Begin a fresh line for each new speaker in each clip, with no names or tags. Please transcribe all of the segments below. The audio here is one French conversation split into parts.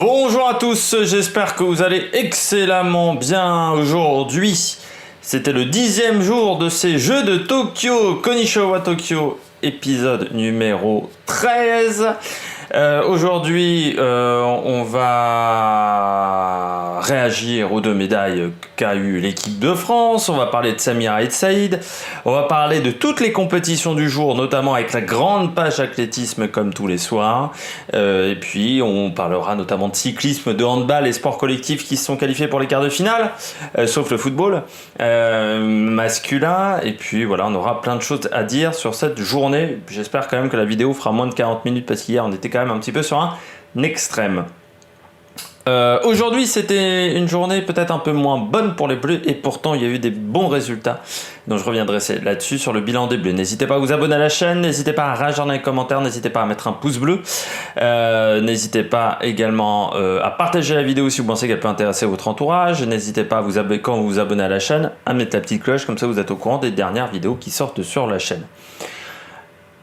Bonjour à tous, j'espère que vous allez excellemment bien aujourd'hui. C'était le 10e jour de ces Jeux de Tokyo, Konnichiwa Tokyo, épisode numéro 13. Aujourd'hui, on va réagir aux deux médailles qu'a eu l'équipe de France. On va parler de Samira et de Saïd. On va parler de toutes les compétitions du jour, notamment avec la grande page athlétisme comme tous les soirs. Et puis, on parlera notamment de cyclisme, de handball et sports collectifs qui se sont qualifiés pour les quarts de finale, sauf le football masculin. Et puis, voilà, on aura plein de choses à dire sur cette journée. J'espère quand même que la vidéo fera moins de 40 minutes parce qu'hier, on était quand même un petit peu sur un extrême. Aujourd'hui, c'était une journée peut-être un peu moins bonne pour les Bleus et pourtant il y a eu des bons résultats. Donc je reviendrai là-dessus sur le bilan des Bleus. N'hésitez pas à vous abonner à la chaîne, n'hésitez pas à réagir dans les commentaires, n'hésitez pas à mettre un pouce bleu. N'hésitez pas également à partager la vidéo si vous pensez qu'elle peut intéresser votre entourage. N'hésitez pas à vous abonner quand vous vous abonnez à la chaîne, à mettre la petite cloche, comme ça vous êtes au courant des dernières vidéos qui sortent sur la chaîne.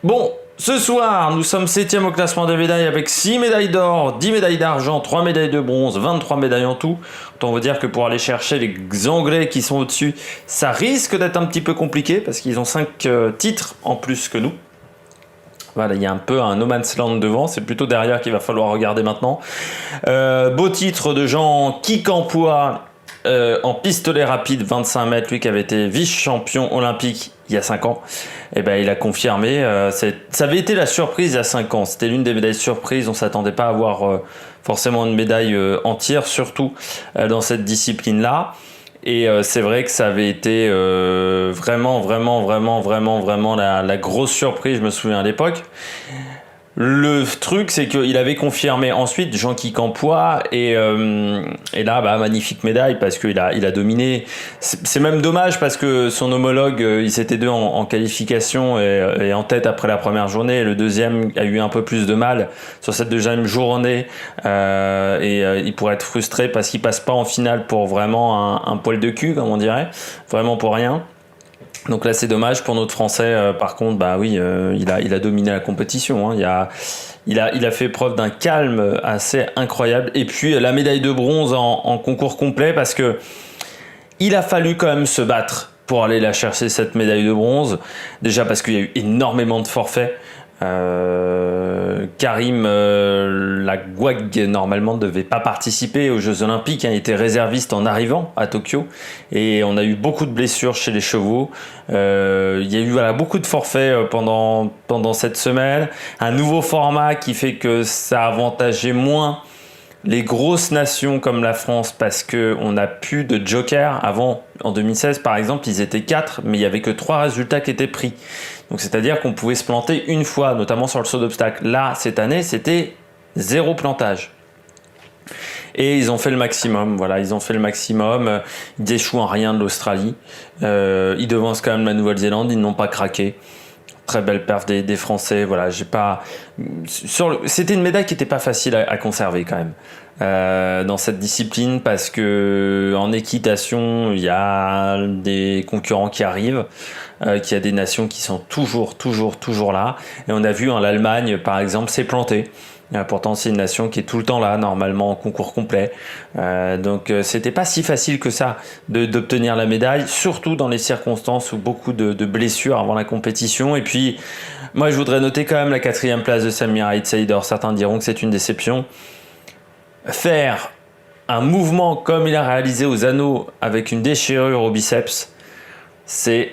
Bon, ce soir, nous sommes 7e au classement des médailles avec 6 médailles d'or, 10 médailles d'argent, 3 médailles de bronze, 23 médailles en tout. Autant vous dire que pour aller chercher les Anglais qui sont au-dessus, ça risque d'être un petit peu compliqué parce qu'ils ont 5 titres en plus que nous. Voilà, il y a un peu un no man's land devant, c'est plutôt derrière qu'il va falloir regarder maintenant. Beau titre de Jean Kikampoua en pistolet rapide 25 mètres, lui qui avait été vice-champion olympique il y a 5 ans. Et ben, il a confirmé, ça avait été la surprise il y a 5 ans, c'était l'une des médailles surprises, on ne s'attendait pas à avoir forcément une médaille entière, surtout dans cette discipline-là. Et c'est vrai que ça avait été vraiment la grosse surprise, je me souviens à l'époque. Le truc, c'est qu'il avait confirmé ensuite Jean Kikampoua et là, magnifique médaille parce qu'il a dominé. C'est même dommage parce que son homologue, ils étaient deux en qualification et en tête après la première journée. Le deuxième a eu un peu plus de mal sur cette deuxième journée il pourrait être frustré parce qu'il passe pas en finale pour vraiment un poil de cul, comme on dirait, vraiment pour rien. Donc là c'est dommage pour notre Français. Par contre, il a dominé la compétition. Hein. Il a fait preuve d'un calme assez incroyable. Et puis la médaille de bronze en concours complet parce que il a fallu quand même se battre pour aller la chercher cette médaille de bronze. Déjà parce qu'il y a eu énormément de forfaits. Karim Lagouag normalement ne devait pas participer aux Jeux Olympiques, il était réserviste en arrivant à Tokyo et on a eu beaucoup de blessures chez les chevaux. Il y a eu beaucoup de forfaits pendant cette semaine, un nouveau format qui fait que ça avantageait moins les grosses nations comme la France parce qu'on n'a plus de joker. Avant, en 2016 par exemple, ils étaient 4 mais il n'y avait que 3 résultats qui étaient pris. Donc c'est-à-dire qu'on pouvait se planter une fois, notamment sur le saut d'obstacle. Là, cette année, c'était 0 plantage. Et ils ont fait le maximum, voilà, ils ont fait le maximum. Ils échouent en rien de l'Australie. Ils devancent quand même la Nouvelle-Zélande, ils n'ont pas craqué. Très belle perf des Français, voilà, c'était une médaille qui n'était pas facile à conserver quand même dans cette discipline parce que en équitation, il y a des concurrents qui arrivent, qu'il y a des nations qui sont toujours là. Et on a vu l'Allemagne, par exemple, s'est plantée. Pourtant, c'est une nation qui est tout le temps là, normalement en concours complet. Donc, c'était pas si facile que ça d'obtenir la médaille, surtout dans les circonstances où beaucoup de blessures avant la compétition. Et puis, moi, je voudrais noter quand même la 4e place de Samira et Saïd. Certains diront que c'est une déception. Faire un mouvement comme il a réalisé aux anneaux avec une déchirure au biceps, c'est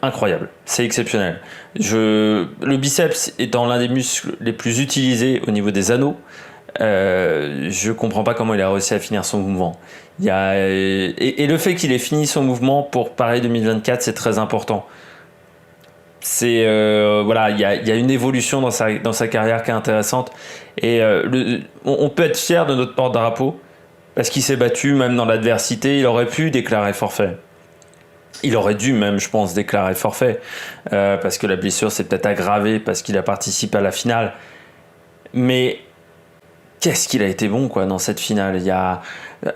incroyable, c'est exceptionnel. Le biceps étant l'un des muscles les plus utilisés au niveau des anneaux, je comprends pas comment il a réussi à finir son mouvement. Et le fait qu'il ait fini son mouvement pour Paris 2024, c'est très important. Il y a une évolution dans sa carrière qui est intéressante et on peut être fier de notre porte-drapeau parce qu'il s'est battu même dans l'adversité. Il aurait pu déclarer forfait. Il aurait dû même, je pense, déclarer forfait parce que la blessure s'est peut-être aggravée parce qu'il a participé à la finale. Mais qu'est-ce qu'il a été bon dans cette finale.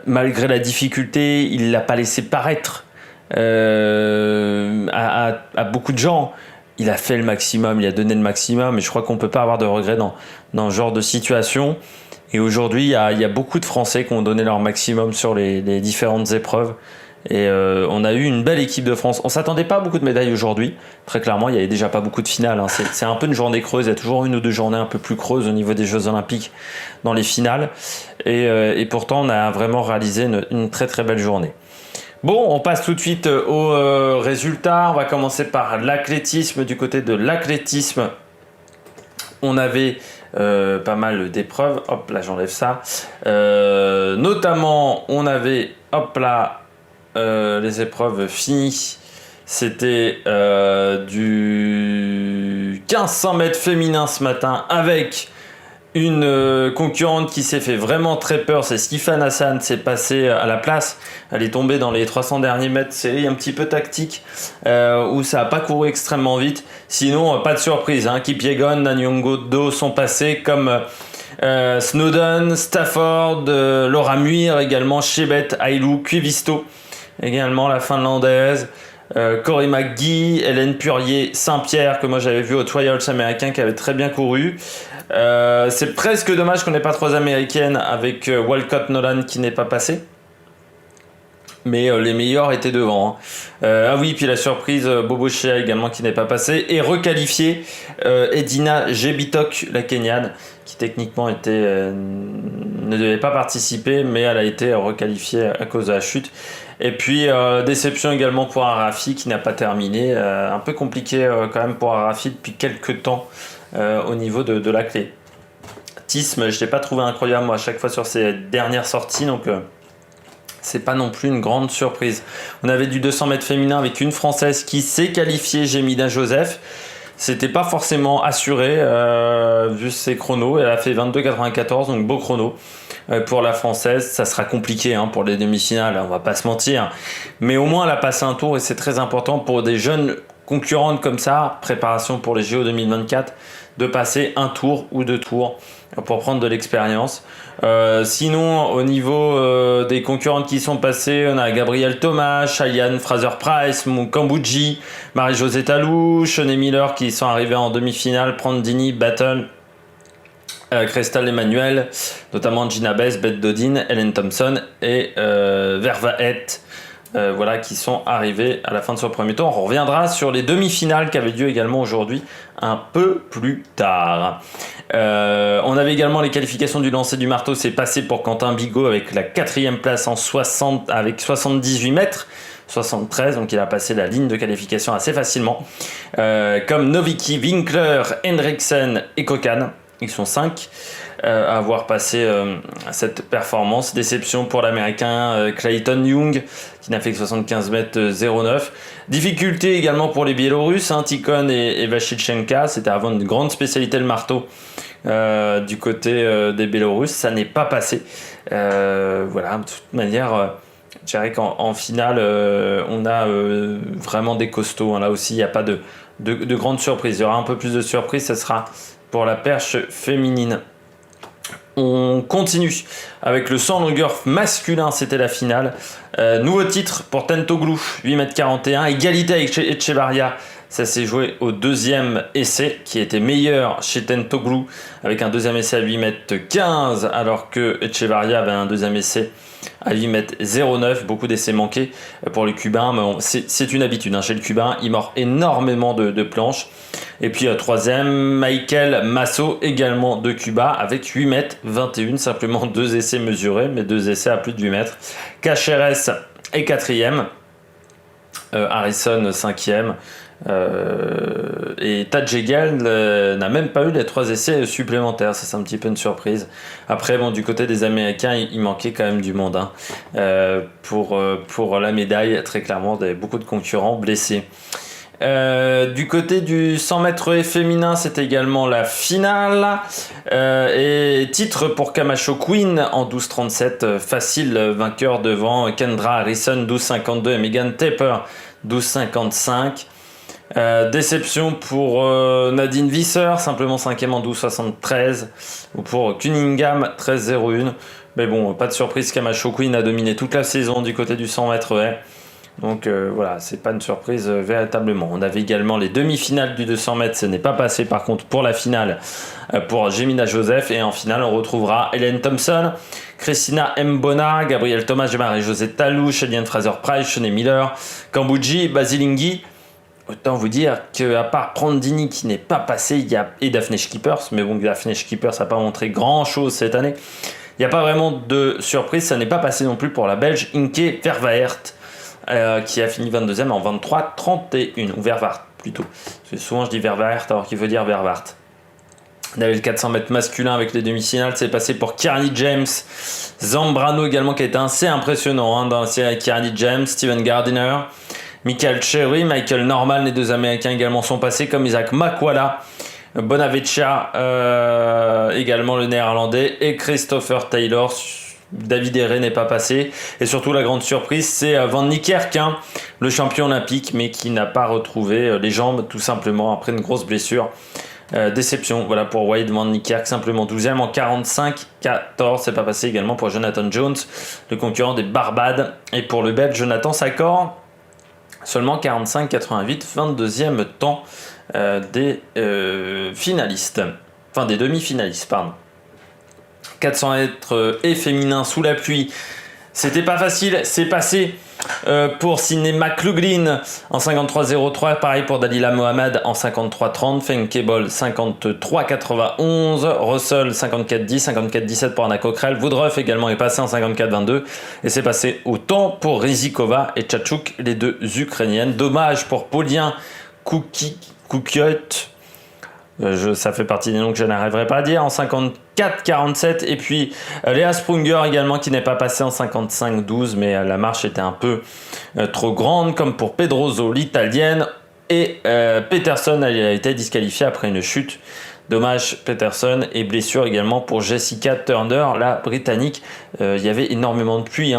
Malgré la difficulté, il l'a pas laissé paraître à beaucoup de gens. Il a fait le maximum, il a donné le maximum et je crois qu'on peut pas avoir de regrets dans ce genre de situation. Et aujourd'hui, il y a beaucoup de Français qui ont donné leur maximum sur les différentes épreuves. Et on a eu une belle équipe de France. On s'attendait pas à beaucoup de médailles aujourd'hui. Très clairement, il y avait déjà pas beaucoup de finales. Hein. C'est un peu une journée creuse. Il y a toujours une ou deux journées un peu plus creuses au niveau des Jeux Olympiques dans les finales. Et pourtant, on a vraiment réalisé une très très belle journée. Bon, on passe tout de suite aux résultats. On va commencer par l'athlétisme. Du côté de l'athlétisme, on avait pas mal d'épreuves. Hop là, j'enlève ça. Notamment, on avait, hop là, les épreuves finies. C'était du 1500 mètres féminin ce matin avec une concurrente qui s'est fait vraiment très peur. C'est Sifan Hassan, c'est passé à la place. Elle est tombée dans les 300 derniers mètres, série un petit peu tactique où ça n'a pas couru extrêmement vite. Sinon, pas de surprise, hein. Kipyegon, Nanyongo Do sont passés comme Snowden, Stafford, Laura Muir également, Chebet, Ailou, Cuivisto également la finlandaise, Cory McGee, Hélène Purier, Saint-Pierre que moi j'avais vu au Trials américain qui avait très bien couru. C'est presque dommage qu'on n'ait pas trois américaines avec Walcott Nolan qui n'est pas passé. Mais les meilleurs étaient devant. Hein. Ah oui, puis la surprise, Bobo Shea également qui n'est pas passé. Et requalifié, Edina Jebitok, la Kenyane, qui techniquement ne devait pas participer, mais elle a été requalifiée à cause de la chute. Et puis, déception également pour Arafi qui n'a pas terminé. Un peu compliqué quand même pour Arafi depuis quelques temps au niveau de la clé. Tisme, je ne l'ai pas trouvé incroyable moi à chaque fois sur ses dernières sorties, donc c'est pas non plus une grande surprise. On avait du 200 mètres féminin avec une Française qui s'est qualifiée, Jemina Joseph. C'était pas forcément assuré vu ses chronos. Elle a fait 22,94, donc beau chrono pour la Française. Ça sera compliqué hein, pour les demi-finales, on va pas se mentir. Mais au moins elle a passé un tour et c'est très important pour des jeunes concurrentes comme ça, préparation pour les JO 2024, de passer un tour ou deux tours pour prendre de l'expérience. Sinon, au niveau des concurrentes qui sont passées, on a Gabrielle Thomas, Cheyenne Fraser-Price, Mukambudji, Marie-Josée Talou, Shaunae Miller qui sont arrivés en demi-finale, Prandini, Battle, Crystal Emmanuel, notamment Gina Bess, Beth Dodin, Helen Thompson et Verva Het. Voilà, qui sont arrivés à la fin de ce premier tour. On reviendra sur les demi-finales qui avaient lieu également aujourd'hui un peu plus tard. On avait également les qualifications du lancer du marteau. C'est passé pour Quentin Bigot avec la 4e place avec 78 mètres. 73, donc il a passé la ligne de qualification assez facilement. Comme Novicki, Winkler, Hendrickson et Kokan. Ils sont 5 à avoir passé cette performance. Déception pour l'américain Clayton Young qui n'a fait que 75 mètres 09. Difficulté également pour les Biélorusses, hein, Tikhon et Vachichenka. C'était avant une grande spécialité le marteau du côté des Biélorusses. Ça n'est pas passé. Voilà, de toute manière, je dirais qu'en finale, on a vraiment des costauds. Hein. Là aussi, il n'y a pas de grandes surprises. Il y aura un peu plus de surprises, ça sera pour la perche féminine. On continue avec le 100 longueur masculin, c'était la finale. Nouveau titre pour Tentoglou, 8,41 m. Égalité avec Echevarria. Ça s'est joué au deuxième essai qui était meilleur chez Tentoglou avec un deuxième essai à 8,15 m alors que Echevarria avait un deuxième essai à 8,09 m. Beaucoup d'essais manqués pour le Cubain, mais c'est une habitude hein, chez le Cubain. Il mord énormément de planches. Et puis troisième, Michael Masso, également de Cuba, avec 8,21 m, simplement 2 essais mesurés, mais 2 essais à plus de 8 mètres. Cacheres est 4e, Harrison 5e, et Tadjegal n'a même pas eu les 3 essais supplémentaires. Ça, c'est un petit peu une surprise. Après, bon, du côté des Américains, il manquait quand même du monde hein, pour la médaille. Très clairement, il y avait beaucoup de concurrents blessés. Du côté du 100 mètres féminin, c'était également la finale et titre pour Camacho Queen en 12,37, facile vainqueur devant Kendra Harrison 12,52 et Megan Taper 12,55. Déception pour Nadine Visser, simplement 5e en 12,73, ou pour Cunningham 13,01. Mais bon, pas de surprise, Camacho Queen a dominé toute la saison du côté du 100 mètres haies. Donc voilà, c'est pas une surprise véritablement. On avait également les demi-finales du 200 mètres, ce n'est pas passé par contre pour la finale pour Jemina Joseph. Et en finale, on retrouvera Hélène Thompson, Christina Mbona, Gabrielle Thomas, Marie-Josée Talouche, Eliane Fraser-Price, Shaunae Miller, Kambodji, Basilingui. Autant vous dire qu'à part Prandini qui n'est pas passé, il y a et Daphne Schippers, mais bon, Daphne Schippers n'a pas montré grand-chose cette année. Il n'y a pas vraiment de surprise, ça n'est pas passé non plus pour la Belge Inke Vervaert, qui a fini 22e en 23-31, ou Vervaert plutôt. Parce que souvent je dis Vervaert alors qu'il veut dire Vervaert. On avait le 400 mètres masculin avec les demi-finales, c'est passé pour Kierny James, Zambrano également qui a été assez impressionnant dans la série. Kierny James, Steven Gardiner, Michael Cherry, Michael Norman, les deux Américains également sont passés, comme Isaac Makwala, Bonaventura, également le Néerlandais, et Christopher Taylor. David Herré n'est pas passé. Et surtout, la grande surprise, c'est Van Niekerk, le champion olympique, mais qui n'a pas retrouvé les jambes, tout simplement, après une grosse blessure. Déception, voilà, pour Wade Van Niekerk, simplement 12e en 45-14. C'est pas passé également pour Jonathan Jones, le concurrent des Barbades. Et pour le Belge Jonathan Sakor, seulement 45-88, 22e temps des finalistes. Enfin, des demi-finalistes, pardon. 400 mètres et féminin sous la pluie. C'était pas facile, c'est passé pour Sydney McLaughlin en 53-03, pareil pour Dalila Mohamed en 53-30, Feng Kebol 53-91, Russell 54-10, 54-17 pour Anna Coquerel, Woodruff également est passé en 54-22 et c'est passé au temps pour Rizikova et Tchatchouk, les deux Ukrainiennes. Dommage pour Paulien Kukiot. Ça fait partie des noms que je n'arriverai pas à dire, en 54-47, et puis Léa Sprunger également qui n'est pas passée en 55-12, mais la marche était un peu trop grande, comme pour Pedroso, l'italienne, et Peterson a été disqualifiée après une chute. Dommage Peterson, et blessure également pour Jessica Turner, la britannique. Il y avait énormément de pluie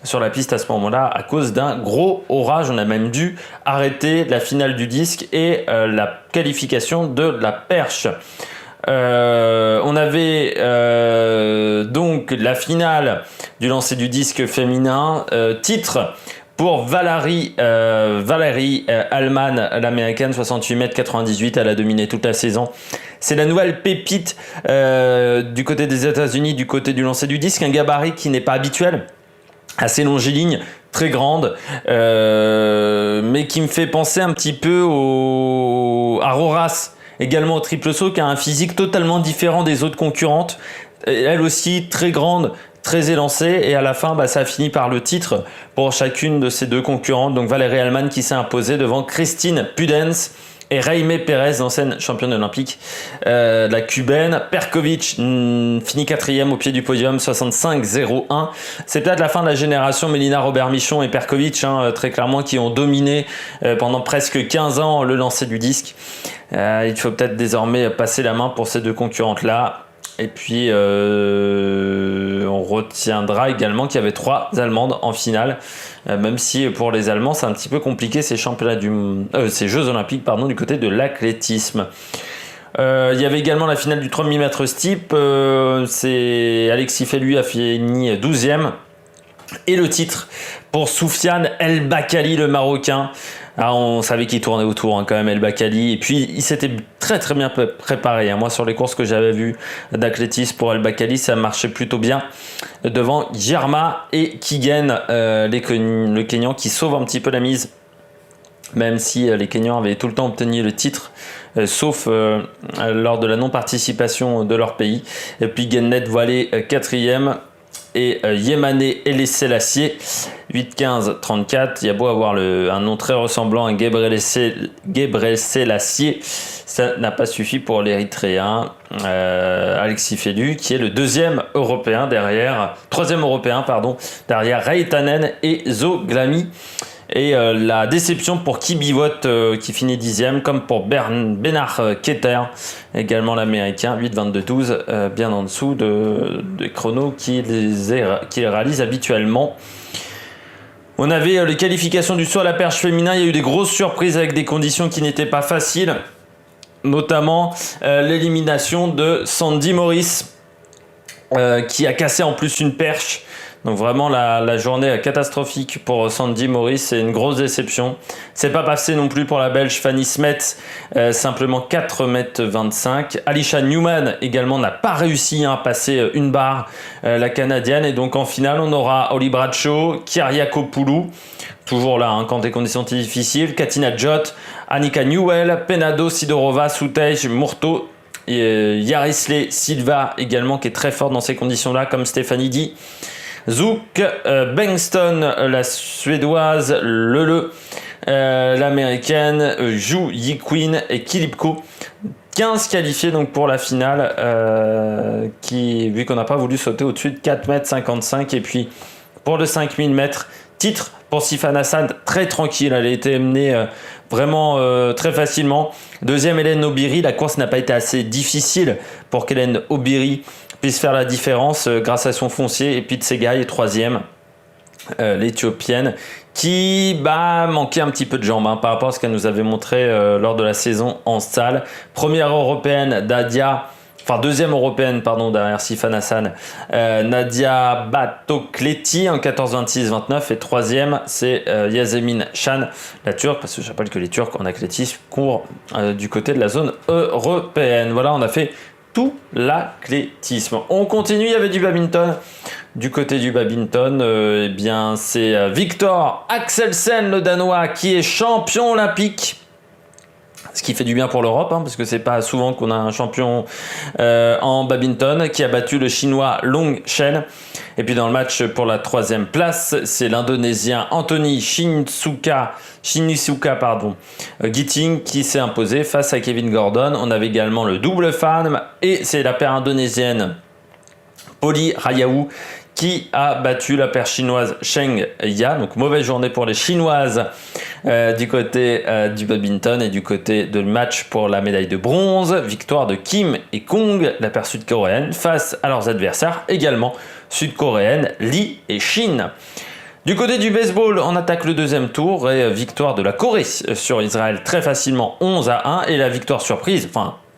sur la piste à ce moment-là à cause d'un gros orage. On a même dû arrêter la finale du disque et la qualification de la perche. On avait donc la finale du lancer du disque féminin, titre pour Valérie Allman, l'américaine, 68 mètres 98, elle a dominé toute la saison. C'est la nouvelle pépite du côté des États-Unis, du côté du lancer du disque, un gabarit qui n'est pas habituel. Assez longiligne, très grande, mais qui me fait penser un petit peu à Roras, également au triple saut, qui a un physique totalement différent des autres concurrentes. Elle aussi très grande, très élancée, et à la fin, ça a fini par le titre pour chacune de ces deux concurrentes. Donc Valérie Allman qui s'est imposée devant Christine Pudens et Raimé Pérez, l'ancienne championne olympique, la cubaine. Perkovic finit 4e au pied du podium, 65-01. C'est peut-être la fin de la génération Mélina Robert-Michon et Perkovic, très clairement, qui ont dominé pendant presque 15 ans le lancer du disque. Il faut peut-être désormais passer la main pour ces deux concurrentes-là. Et puis, on retiendra également qu'il y avait 3 Allemandes en finale, même si pour les Allemands, c'est un petit peu compliqué ces Jeux Olympiques du côté de l'athlétisme. Il y avait également la finale du 3000 mètres steep. C'est Alexis Felluy a fini 12e. Et le titre pour Soufiane El Bakkali, le Marocain. On savait qu'il tournait autour quand même, El Bakkali. Et puis, il s'était très très bien préparé. Moi, sur les courses que j'avais vues d'athlétisme pour El Bakkali, ça marchait plutôt bien. Devant Girma et Kigen, le Kenyan, qui sauve un petit peu la mise. Même si les Kenyans avaient tout le temps obtenu le titre, sauf lors de la non-participation de leur pays. Et puis, Gennet Voilé, 4e. Et Yemane Haile Selassie 8-15-34. Il y a beau avoir un nom très ressemblant à Gebrel Selassie, ça n'a pas suffi pour l'Érythréen Alexis Felluy, qui est le troisième européen derrière Reitanen et Zoglami. Et la déception pour Kibivot qui finit 10e, comme pour Bernard Keter, également l'américain, 8-22-12, bien en dessous des chronos qu'il réalise habituellement. On avait les qualifications du saut à la perche féminin. Il y a eu des grosses surprises avec des conditions qui n'étaient pas faciles, notamment l'élimination de Sandy Morris, qui a cassé en plus une perche. Donc vraiment la journée catastrophique pour Sandy Morris, c'est une grosse déception. C'est pas passé non plus pour la Belge Fanny Smet, simplement 4,25 m. Alisha Newman également n'a pas réussi à passer une barre, la Canadienne. Et donc en finale, on aura Holly Bradshaw, Kyriakopoulou, toujours là quand des conditions difficiles, Katina Jott, Annika Newell, Penado Sidorova, Soutej, Murto, Yarisle Silva également qui est très forte dans ces conditions-là, comme Stéphanie dit. Zouk, Bengston, la suédoise, l'américaine, Zhu Yiquin et Kilipko. 15 qualifiés donc pour la finale, qui, vu qu'on n'a pas voulu sauter au-dessus de 4,55 m. Et puis pour le 5000 mètres, titre pour Sifan Hassan, très tranquille, elle a été menée vraiment très facilement. Deuxième, Hélène Obiri. La course n'a pas été assez difficile pour qu'Hélène Obiri puisse faire la différence grâce à son foncier. Et puis Tsegai, troisième, l'Éthiopienne, qui manquait un petit peu de jambes par rapport à ce qu'elle nous avait montré lors de la saison en salle. Première européenne, deuxième européenne, derrière Sifan Hassan, Nadia Batokleti en 14,26,29. Et troisième, c'est Yasemin Shan, la Turque, parce que je rappelle que les Turcs en athlétisme courent du côté de la zone européenne. Voilà, on a fait tout l'athlétisme. On continue, il y avait du badminton. Du côté du badminton, c'est Victor Axelsen, le Danois, qui est champion olympique. Ce qui fait du bien pour l'Europe, parce que c'est pas souvent qu'on a un champion en badminton, qui a battu le Chinois Long Chen. Et puis dans le match pour la troisième place, c'est l'Indonésien Anthony Sinisuka Ginting qui s'est imposé face à Kevin Gordon. On avait également le double femme, et c'est la paire indonésienne Poli Rayaou qui a battu la paire chinoise Cheng Ya. Donc mauvaise journée pour les Chinoises du côté du badminton. Et du côté de match pour la médaille de bronze, victoire de Kim et Kong, la paire sud-coréenne, face à leurs adversaires également sud-coréennes, Lee et Shin. Du côté du baseball, on attaque le deuxième tour et victoire de la Corée sur Israël très facilement, 11-1. Et la victoire surprise,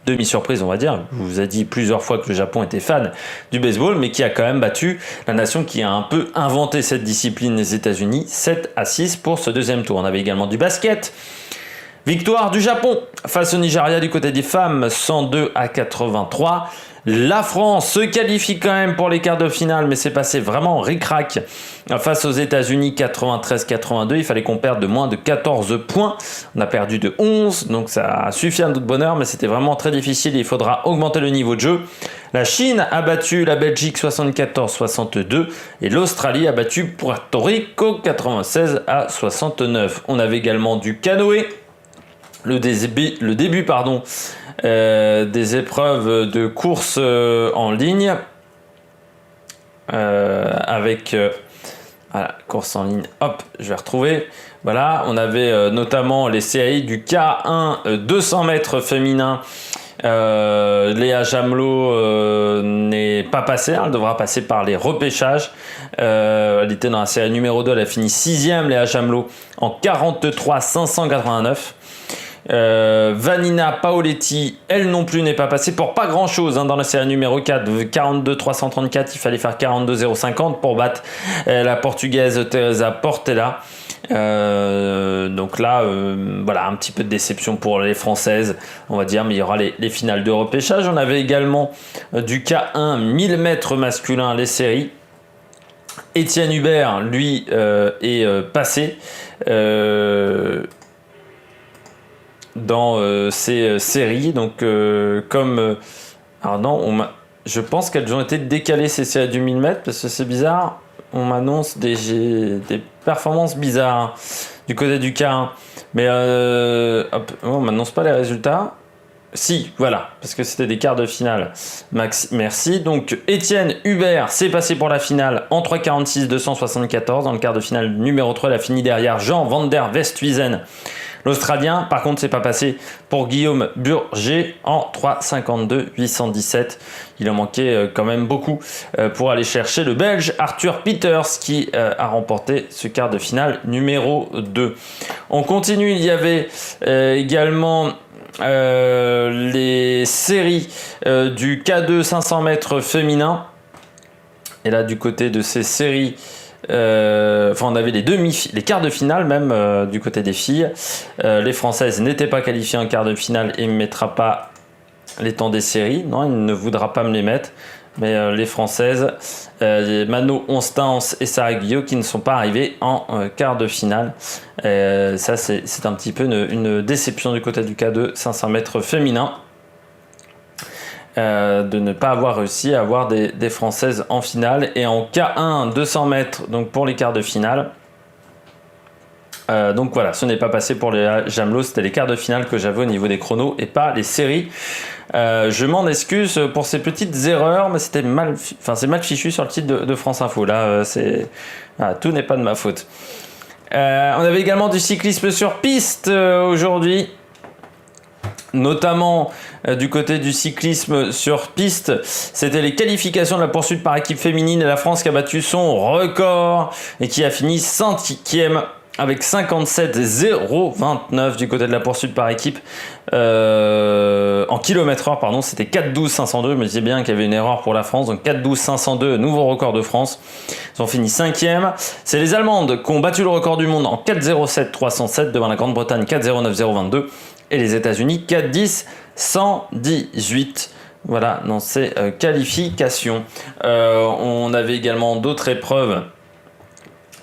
demi-surprise on va dire, je vous ai dit plusieurs fois que le Japon était fan du baseball, mais qui a quand même battu la nation qui a un peu inventé cette discipline, les États-Unis, 7-6 pour ce deuxième tour. On avait également du basket, victoire du Japon face au Nigeria du côté des femmes, 102-83. La France se qualifie quand même pour les quarts de finale, mais c'est passé vraiment ric-rac face aux États-Unis, 93-82. Il fallait qu'on perde de moins de 14 points. On a perdu de 11, donc ça a suffi à notre bonheur, mais c'était vraiment très difficile. Il faudra augmenter le niveau de jeu. La Chine a battu la Belgique 74-62 et l'Australie a battu Puerto Rico 96-69. On avait également du canoë. Le début des épreuves de course en ligne avec course en ligne, je vais retrouver. Voilà, on avait notamment les CAI du K1 200 mètres féminin. Léa Jamelot n'est pas passée, elle devra passer par les repêchages. Elle était dans la série numéro 2, elle a fini 6e, Léa Jamelot, en 43-589. Vanina Paoletti, elle non plus n'est pas passée pour pas grand chose dans la série numéro 4, 42-334, il fallait faire 42-050 pour battre la portugaise Teresa Portela. Donc là, voilà, un petit peu de déception pour les Françaises, on va dire, mais il y aura les finales de repêchage. On avait également du K1 1000 mètres masculin, les séries. Étienne Hubert, lui, est passé dans ces séries. Donc, alors non, je pense qu'elles ont été décalées, ces séries du 1000 mètres, parce que c'est bizarre. On m'annonce des performances bizarres du côté du K1. Mais on m'annonce pas les résultats. Si, voilà, parce que c'était des quarts de finale. Merci. Donc, Étienne Hubert s'est passé pour la finale en 3,46,274. Dans le quart de finale numéro 3, il a fini derrière Jean van der Westhuizen, l'Australien. Par contre, c'est pas passé pour Guillaume Burger en 3,52,817. Il en manquait quand même beaucoup pour aller chercher le Belge Arthur Peters qui a remporté ce quart de finale numéro 2. On continue, il y avait également les séries du K2 500 mètres féminin Et là, du côté de ces séries, on avait les quarts de finale même du côté des filles. Les Françaises n'étaient pas qualifiées en quart de finale et ne mettra pas les temps des séries. Non, il ne voudra pas me les mettre. Mais les Françaises, Mano Onstance et Sarah Guyot qui ne sont pas arrivées en quart de finale. Ça, c'est un petit peu une déception du côté du K2 500 mètres féminin. De ne pas avoir réussi à avoir des Françaises en finale. Et en K1 200 mètres, donc pour les quarts de finale. Donc voilà, ce n'est pas passé pour les Jamelot, c'était les quarts de finale que j'avais au niveau des chronos et pas les séries. Je m'en excuse pour ces petites erreurs, mais c'est mal fichu sur le titre de France Info. Là, tout n'est pas de ma faute. On avait également du cyclisme sur piste aujourd'hui. Notamment du côté du cyclisme sur piste, c'était les qualifications de la poursuite par équipe féminine et la France qui a battu son record et qui a fini 5e avec 57,029 du côté de la poursuite par équipe en kilomètre-heure, pardon, c'était 4,12,502. Je me disais bien qu'il y avait une erreur pour la France, donc 4,12,502, nouveau record de France. Ils ont fini 5e. C'est les Allemandes qui ont battu le record du monde en 4,07,307 devant la Grande-Bretagne 4,09,022 et les États-Unis 4,10,118. Voilà, dans ces qualifications. On avait également d'autres épreuves,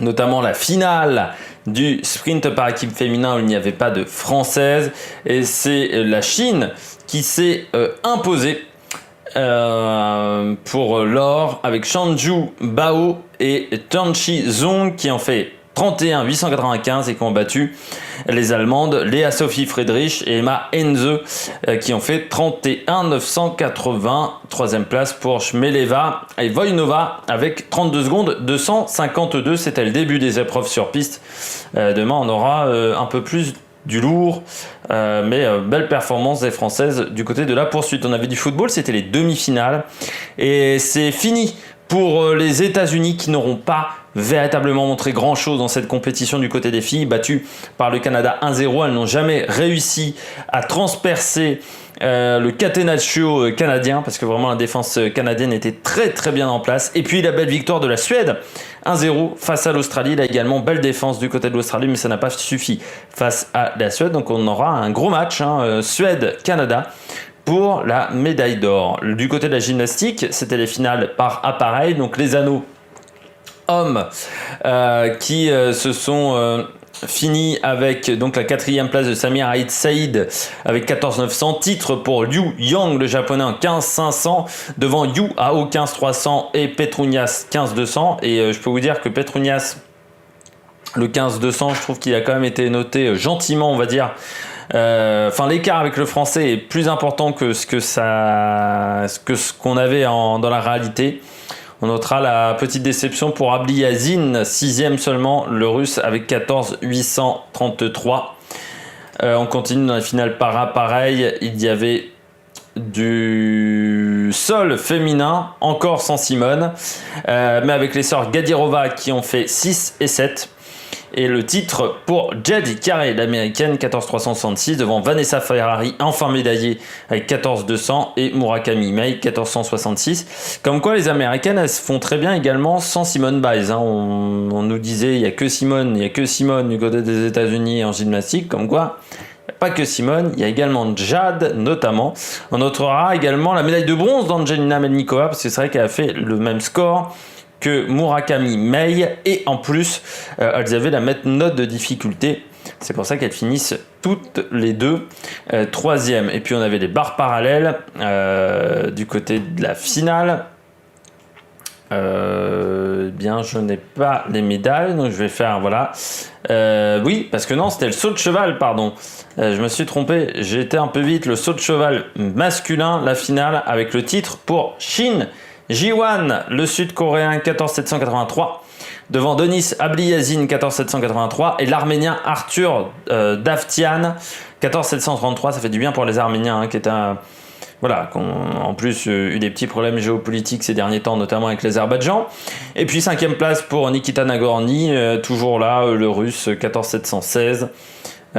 notamment la finale du sprint par équipe féminin où il n'y avait pas de Française. Et c'est la Chine qui s'est imposée pour l'or avec Shanju Bao et Tianchi Zhong qui ont fait 31,895 et qui ont battu les Allemandes Léa Sophie Friedrich et Emma Henze qui ont fait 31,980. Troisième place pour Shmeleva et Voinova avec 32 secondes 252. C'était le début des épreuves sur piste. Demain, on aura un peu plus du lourd, mais belle performance des Françaises du côté de la poursuite. On avait du football, c'était les demi-finales et c'est fini pour les États-Unis qui n'auront pas véritablement montré grand-chose dans cette compétition du côté des filles, battues par le Canada 1-0. Elles n'ont jamais réussi à transpercer le catenaccio canadien parce que vraiment la défense canadienne était très très bien en place. Et puis la belle victoire de la Suède 1-0 face à l'Australie. Là également belle défense du côté de l'Australie, mais ça n'a pas suffi face à la Suède. Donc on aura un gros match Suède-Canada pour la médaille d'or. Du côté de la gymnastique, c'était les finales par appareil, donc les anneaux hommes qui se sont finis avec donc la 4e place de Samir Aïd Saïd avec 14,900. Titre pour Liu Yang, le japonais, en 15,500 devant Yu Hao 15,300 et Petrunias 15,200. Et je peux vous dire que Petrunias, le 15,200, je trouve qu'il a quand même été noté gentiment, on va dire. L'écart avec le français est plus important que ce qu'on avait dans la réalité. On notera la petite déception pour Abli Yazin, 6e seulement, le russe avec 14,833. On continue dans la finale para, pareil, il y avait du sol féminin, encore sans Simone, mais avec les sœurs Gadirova qui ont fait 6 et 7. Et le titre pour Jedi Carey, l'américaine, 14,366 devant Vanessa Ferrari, enfin médaillée avec 14,200 et Murakami Mei, 14,166. Comme quoi les américaines, elles se font très bien également sans Simone Biles. On nous disait il n'y a que Simone du côté des États-Unis en gymnastique, comme quoi pas que Simone, il y a également Jade notamment. On notera également la médaille de bronze d'Angelina Melnikova parce que c'est vrai qu'elle a fait le même score que Murakami Mei et en plus elles avaient la même note de difficulté. C'est pour ça qu'elles finissent toutes les deux 3e. Et puis on avait les barres parallèles du côté de la finale. Bien, je n'ai pas les médailles, donc je vais faire voilà. Oui, parce que non, c'était le saut de cheval, pardon. Je me suis trompé, j'ai été un peu vite. Le saut de cheval masculin, la finale avec le titre pour Shin Ji-Wan, le sud-coréen, 14,783 devant Denis Abliyazin, 14,783 et l'arménien Arthur Davtian, 14,733. Ça fait du bien pour les Arméniens qui étaient voilà, qui ont en plus eu des petits problèmes géopolitiques ces derniers temps, notamment avec l'Azerbaïdjan. Et puis 5e place pour Nikita Nagorny, toujours là, le russe, 14,716. Et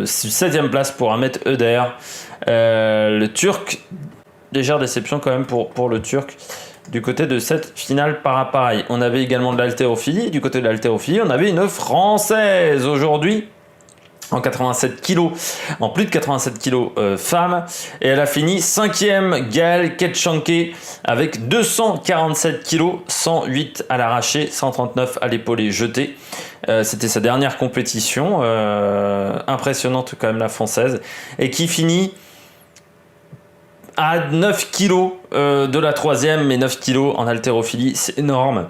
7e place pour Ahmet Öder, le turc légère déception quand même pour le Turc du côté de cette finale par appareil. On avait également de l'haltérophilie. Du côté de l'haltérophilie, on avait une Française aujourd'hui en 87 kg, en plus de 87 kg femme, et elle a fini 5e, Gaëlle Ketchanke, avec 247 kg, 108 à l'arraché, 139 à l'épaulé jeté. C'était sa dernière compétition, impressionnante quand même la Française, et qui finit à 9 kg de la 3e, mais 9 kg en haltérophilie, c'est énorme.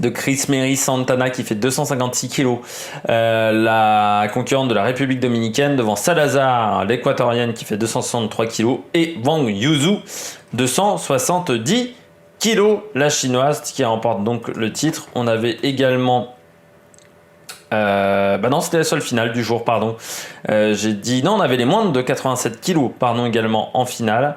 De Chris Mary Santana qui fait 256 kg, la concurrente de la République dominicaine, devant Salazar, l'équatorienne, qui fait 263 kg, et Wang Yuzu, 270 kg, la chinoise, qui remporte donc le titre. On avait également... non, c'était la seule finale du jour, pardon. J'ai dit... Non, on avait les moins de 87 kg, pardon, également en finale.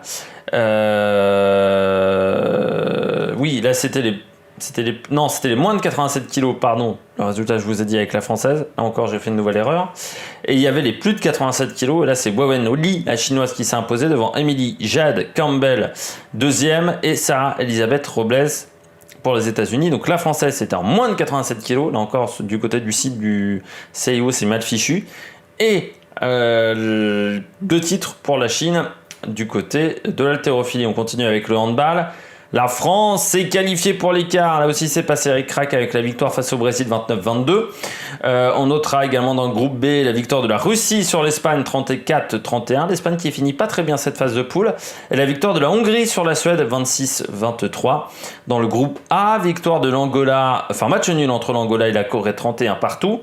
Oui, là, c'était les moins de 87 kg, pardon. Le résultat, je vous ai dit avec la Française. Là encore, j'ai fait une nouvelle erreur. Et il y avait les plus de 87 kg. Et là, c'est Wewen Li, la chinoise, qui s'est imposée devant Emily Jade Campbell, 2e, et Sarah Elisabeth Robles pour les États-Unis. Donc la Française, c'était en moins de 87 kg. Là encore, du côté du site du CIO, c'est mal fichu. Et 2 titres pour la Chine du côté de l'haltérophilie. On continue avec le handball. La France s'est qualifiée pour l'écart. Là aussi, c'est passé ric-rac avec la victoire face au Brésil 29-22. On notera également dans le groupe B la victoire de la Russie sur l'Espagne 34-31. L'Espagne qui finit pas très bien cette phase de poule. Et la victoire de la Hongrie sur la Suède 26-23. Dans le groupe A, victoire de l'Angola, enfin match nul entre l'Angola et la Corée 31 partout.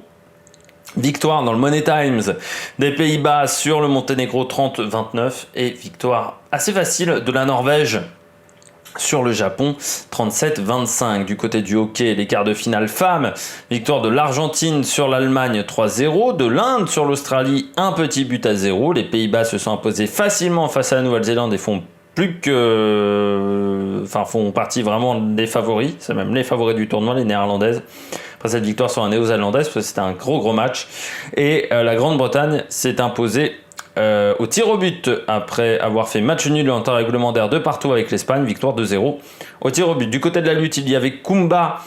Victoire dans le Money Times des Pays-Bas sur le Monténégro 30-29. Et victoire assez facile de la Norvège sur le Japon, 37-25. Du côté du hockey, les quarts de finale femmes, victoire de l'Argentine sur l'Allemagne 3-0, de l'Inde sur l'Australie, un petit but à 0. Les Pays-Bas se sont imposés facilement face à la Nouvelle-Zélande et font partie vraiment des favoris. C'est même les favoris du tournoi, les Néerlandaises. Après cette victoire sur la Néo-Zélandaise, parce que c'était un gros match. Et la Grande-Bretagne s'est imposée au tir au but après avoir fait match nul en temps réglementaire de partout avec l'Espagne, victoire 2-0 au tir au but. Du côté de la lutte, il y avait Kumba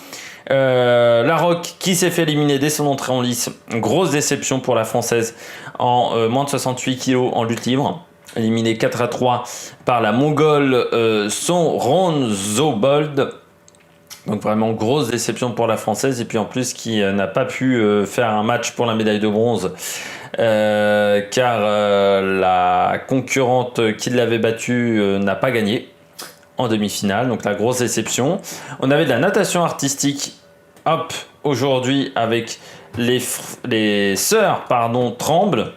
Larocque qui s'est fait éliminer dès son entrée en lice. Grosse déception pour la Française en moins de 68 kg en lutte libre, éliminé 4-3 par la Mongole Sonron Zobold. Donc vraiment grosse déception pour la Française, et puis en plus qui n'a pas pu faire un match pour la médaille de bronze car la concurrente qui l'avait battue n'a pas gagné en demi-finale, donc la grosse déception. On avait de la natation artistique aujourd'hui avec les sœurs Tremble,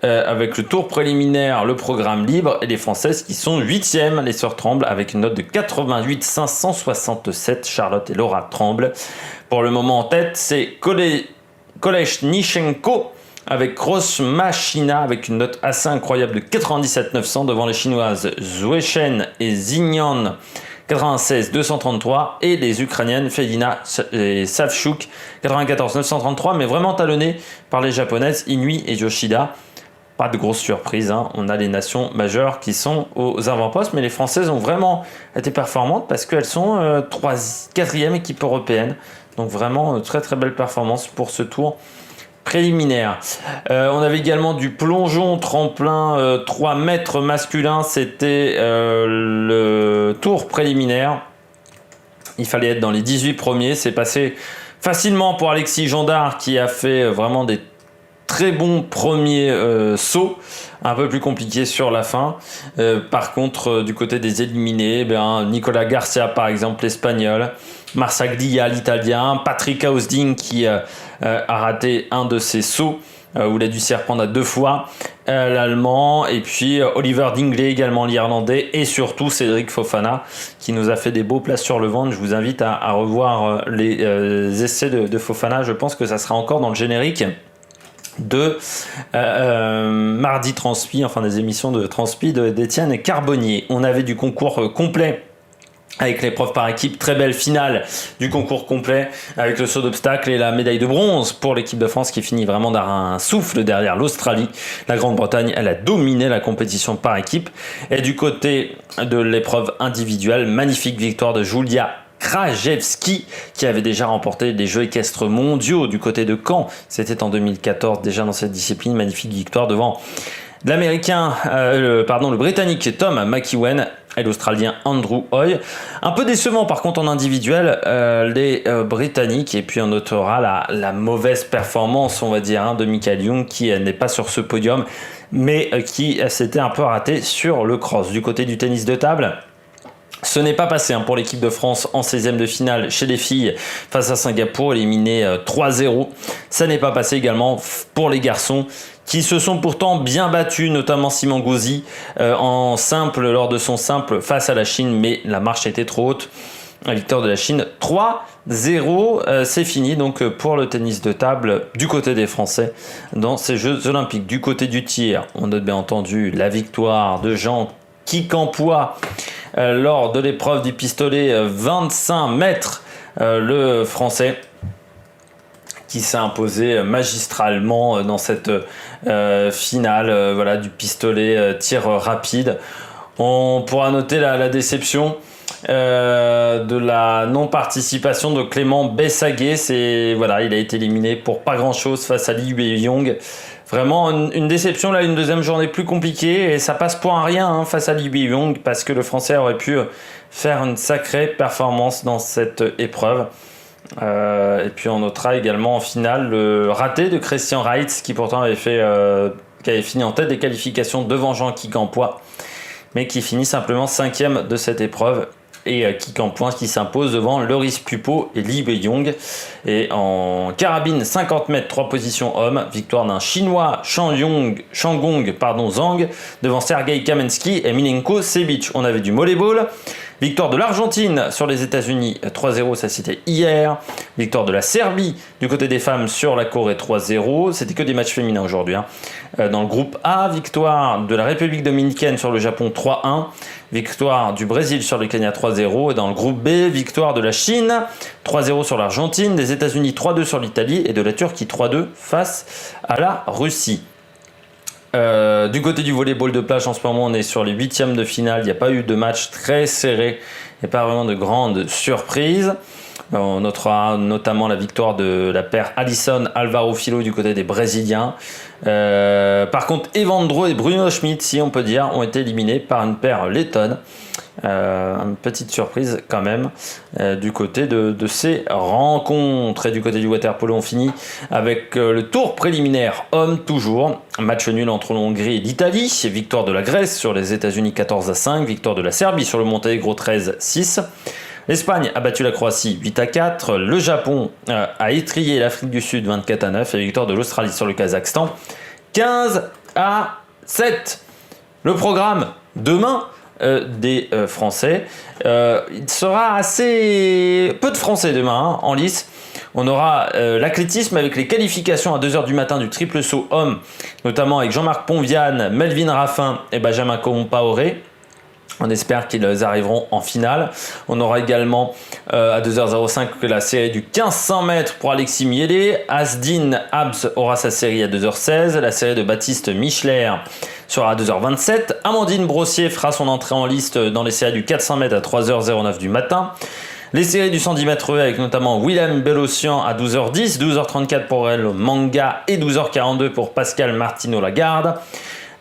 avec le tour préliminaire, le programme libre, et les Françaises qui sont 8e, les sœurs Tremble, avec une note de 88 567, Charlotte et Laura Tremble. Pour le moment en tête, c'est Koleshnichenko avec Gross Machina avec une note assez incroyable de 97 900 devant les Chinoises Zuechen et Zignan 96 233 et les Ukrainiennes Fedina et Savchuk 94 933, mais vraiment talonnées par les Japonaises Inui et Yoshida. Pas de grosse surprise, hein. On a les nations majeures qui sont aux avant-postes, mais les Françaises ont vraiment été performantes parce qu'elles sont 4e équipe européenne. Donc vraiment très très belle performance pour ce tour préliminaire. On avait également du plongeon tremplin 3 mètres masculin, c'était le tour préliminaire. Il fallait être dans les 18 premiers, c'est passé facilement pour Alexis Gendard qui a fait vraiment des très bon premier saut, un peu plus compliqué sur la fin. Par contre, du côté des éliminés, Nicolas Garcia par exemple, l'espagnol, Marsaglia l'italien, Patrick Hausding qui a raté un de ses sauts, où il a dû s'y reprendre à 2 fois, l'allemand, et puis Oliver Dingley également l'irlandais, et surtout Cédric Fofana qui nous a fait des beaux plats sur le ventre. Je vous invite à revoir les essais de Fofana, je pense que ça sera encore dans le générique de Mardi Transpi, enfin des émissions de Transpi d'Étienne Carbonnier. On avait du concours complet avec l'épreuve par équipe, très belle finale du concours complet avec le saut d'obstacle et la médaille de bronze pour l'équipe de France qui finit vraiment d'un souffle derrière l'Australie. La Grande-Bretagne, elle a dominé la compétition par équipe. Et du côté de l'épreuve individuelle, magnifique victoire de Julia Krajewski qui avait déjà remporté des Jeux équestres mondiaux du côté de Caen. C'était en 2014 déjà dans cette discipline. Magnifique victoire devant le Britannique Tom McEwen et l'Australien Andrew Hoy. Un peu décevant par contre en individuel, les Britanniques, et puis on notera la mauvaise performance, on va dire, de Michael Young qui n'est pas sur ce podium, mais qui s'était un peu raté sur le cross. Du côté du tennis de table, ce n'est pas passé pour l'équipe de France en 16e de finale chez les filles face à Singapour, éliminé 3-0. Ça n'est pas passé également pour les garçons qui se sont pourtant bien battus, notamment Simon Gauzy en simple lors de son simple face à la Chine, mais la marche était trop haute. La victoire de la Chine 3-0, c'est fini donc pour le tennis de table du côté des Français dans ces Jeux Olympiques. Du côté du tir, on note bien entendu la victoire de Jean Quincampoix lors de l'épreuve du pistolet 25 mètres, le Français qui s'est imposé magistralement dans cette finale du pistolet tir rapide. On pourra noter la déception de la non-participation de Clément Bessaguet. Il a été éliminé pour pas grand-chose face à Li Yueyong. Vraiment une déception, là, une deuxième journée plus compliquée et ça passe pour un rien face à Li Yueyong parce que le Français aurait pu faire une sacrée performance dans cette épreuve. Et puis on notera également en finale le raté de Christian Reitz qui pourtant qui avait fini en tête des qualifications devant Jean Quincampoix, mais qui finit simplement 5e de cette épreuve. Et Quincampoix qui s'impose devant Loris Pupo et Li Yueyong. Et en carabine 50 mètres, 3 positions hommes, victoire d'un Chinois Shanggong Zhang devant Sergei Kamensky et Milenko Sebic. On avait du volleyball. Victoire de l'Argentine sur les États-Unis 3-0, ça c'était hier. Victoire de la Serbie du côté des femmes sur la Corée 3-0. C'était que des matchs féminins aujourd'hui. Dans le groupe A, victoire de la République dominicaine sur le Japon 3-1. Victoire du Brésil sur le Kenya 3-0. Et dans le groupe B, victoire de la Chine 3-0 sur l'Argentine, des États-Unis 3-2 sur l'Italie et de la Turquie 3-2 face à la Russie. Du côté du volleyball de plage, en ce moment, on est sur les 8e de finale. Il n'y a pas eu de match très serré. Il n'y a pas vraiment de grandes surprises. On notera notamment la victoire de la paire Alisson Alvaro Filo du côté des Brésiliens. Par contre, Evandro et Bruno Schmidt, si on peut dire, ont été éliminés par une paire lettonne. Une petite surprise quand même du côté de ces rencontres. Et du côté du water-polo, on finit avec le tour préliminaire homme toujours. Match nul entre la Hongrie et l'Italie. Victoire de la Grèce sur les États-Unis 14-5. Victoire de la Serbie sur le Monténégro 13-6. L'Espagne a battu la Croatie 8-4. Le Japon a étrillé l'Afrique du Sud 24-9. Et victoire de l'Australie sur le Kazakhstan 15-7. Le programme demain des Français. Il sera assez peu de Français demain en lice. On aura l'athlétisme avec les qualifications à 2h du matin du triple saut homme, notamment avec Jean-Marc Ponviane, Melvin Raffin et Benjamin Compaoré. On espère qu'ils arriveront en finale. On aura également à 2h05 la série du 1500 mètres pour Alexis Miele. Asdin Abs aura sa série à 2h16. La série de Baptiste Michler sera à 2h27. Amandine Brossier fera son entrée en liste dans les séries du 400 mètres à 3h09 du matin. Les séries du 110 mètres avec notamment Willem Bellossian à 12h10, 12h34 pour El Manga et 12h42 pour Pascal Martino Lagarde.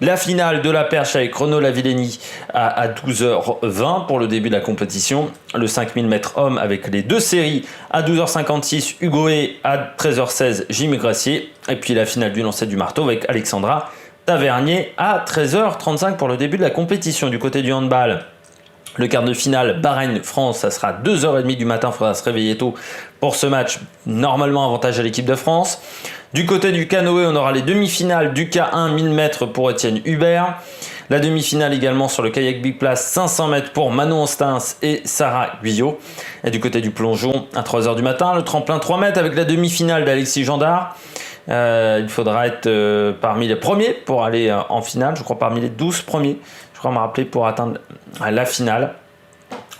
La finale de la perche avec Renaud Lavillenie à 12h20 pour le début de la compétition. Le 5000 mètres homme avec les deux séries à 12h56, Hugo Hé à 13h16, Jimmy Gracier. Et puis la finale du lancer du marteau avec Alexandra Tavernier à 13h35 pour le début de la compétition. Du côté du handball, le quart de finale Bahreïn-France, ça sera 2h30 du matin, il faudra se réveiller tôt pour ce match. Normalement avantage à l'équipe de France. Du côté du canoë, on aura les demi-finales du K1 1000 mètres pour Étienne Hubert. La demi-finale également sur le kayak Big Place 500 mètres pour Manon Ostens et Sarah Guyot. Et du côté du plongeon, à 3h du matin, le tremplin 3 mètres avec la demi-finale d'Alexis Gendard. Il faudra être parmi les premiers pour aller en finale. Je crois parmi les 12 premiers, je crois me rappeler, pour atteindre la finale.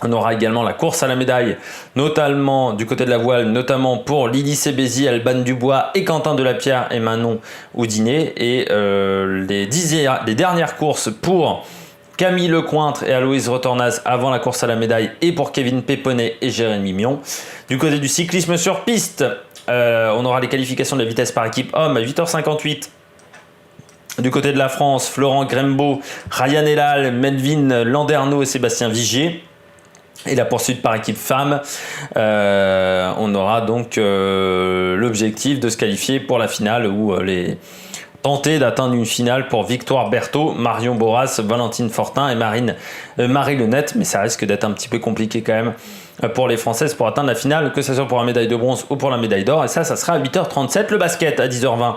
On aura également la course à la médaille, notamment du côté de la voile, notamment pour Lily Sebezi, Alban Dubois et Quentin Delapierre et Manon Houdinet. Et les dernières courses pour Camille Lecointre et Aloïse Retornaz avant la course à la médaille et pour Kevin Péponnet et Jérémy Mion. Du côté du cyclisme sur piste, on aura les qualifications de la vitesse par équipe homme à 8h58. Du côté de la France, Florent Grembeau, Ryan Elal, Melvin Landerneau et Sébastien Vigier. Et la poursuite par équipe femme, on aura donc l'objectif de se qualifier pour la finale ou tenter d'atteindre une finale pour Victoire Berthaud, Marion Boras, Valentine Fortin et Marie Lenette. Mais ça risque d'être un petit peu compliqué quand même pour les Françaises pour atteindre la finale, que ce soit pour la médaille de bronze ou pour la médaille d'or. Et ça sera à 8h37. Le basket à 10h20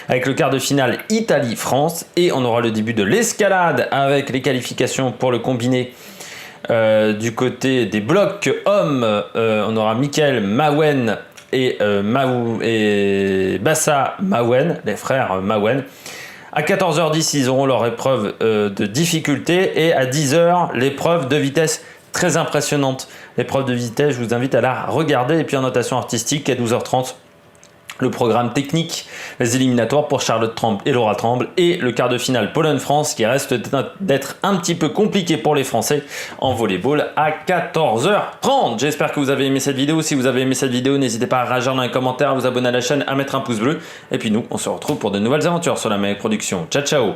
avec le quart de finale Italie-France. Et on aura le début de l'escalade avec les qualifications pour le combiné. Du côté des blocs hommes, on aura Michael Mawen et Bassa Mawen, les frères Mawen. À 14h10, ils auront leur épreuve de difficulté et à 10h, l'épreuve de vitesse très impressionnante. L'épreuve de vitesse, je vous invite à la regarder. Et puis en notation artistique, à 12h30, le programme technique, les éliminatoires pour Charlotte Tremble et Laura Tremble et le quart de finale Pologne-France qui reste d'être un petit peu compliqué pour les Français en volleyball à 14h30. J'espère que vous avez aimé cette vidéo. Si vous avez aimé cette vidéo, n'hésitez pas à réagir dans les commentaires, à vous abonner à la chaîne, à mettre un pouce bleu. Et puis nous, on se retrouve pour de nouvelles aventures sur la Maec Production. Ciao, ciao!